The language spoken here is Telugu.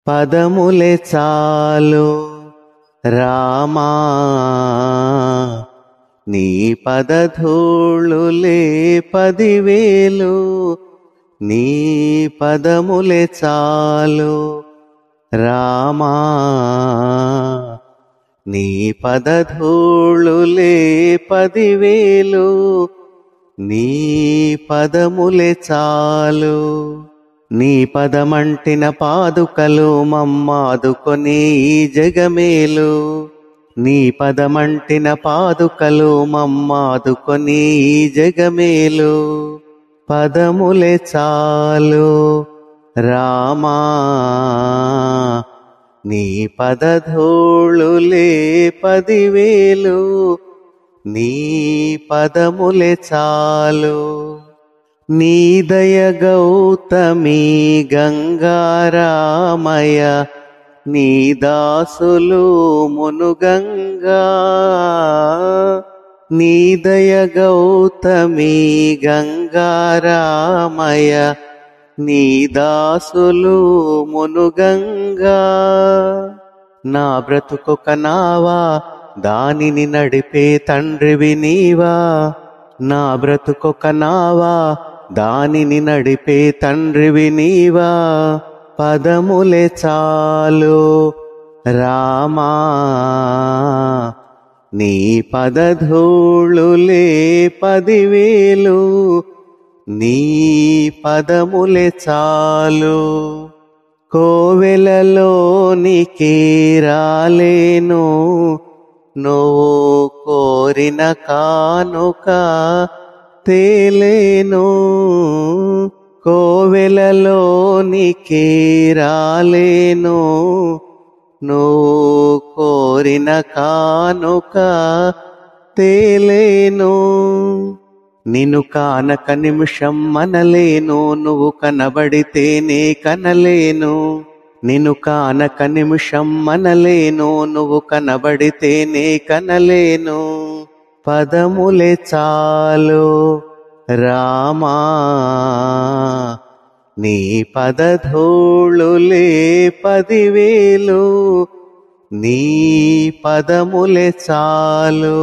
పదములే చాలు రామా నీ పదధూళులే 10,000 నీ పదములే చాలు రామా నీ పదధూళులే 10,000 నీ పదములే చాలు నీ పదమంటిన పాదుకలు మమ్మాదుకొని ఈ జగమేలు నీ పదమంటిన పాదుకలు మమ్మాదుకొని ఈ జగమేలు పదములే చాలు రామా నీ పదధూళులే 10,000 నీ పదములే చాలు నీ దయ గౌతమి గంగారామయ నీ దాసులు మునుగంగా నీ దయ గౌతమి గంగారామయ నీ దాసులు మునుగంగా నా బ్రతుకొక నావా దానిని నడిపే తండ్రివి నీవా నా బ్రతుకొక నావా దానిని నడిపే తండ్రివి నీవా పదములే చాలు రామా నీ పదధూళులే 10,000 నీ పదములే చాలు కోవెలలోనికి రాలేను నువ్వు కోరిన కానుక తేలేను కోవెలలోనికి రాలేను నువ్వు కోరిన కానుక తేలేను నిన్ను కానక నిమిషం మనలేను నువ్వు కనబడితేనే కనలేను నిన్ను కానక నిమిషం మనలేను నువ్వు కనబడితేనే కనలేను పదములే చాలు రామా నీ పదధూళులే 10,000 నీ పదములే చాలు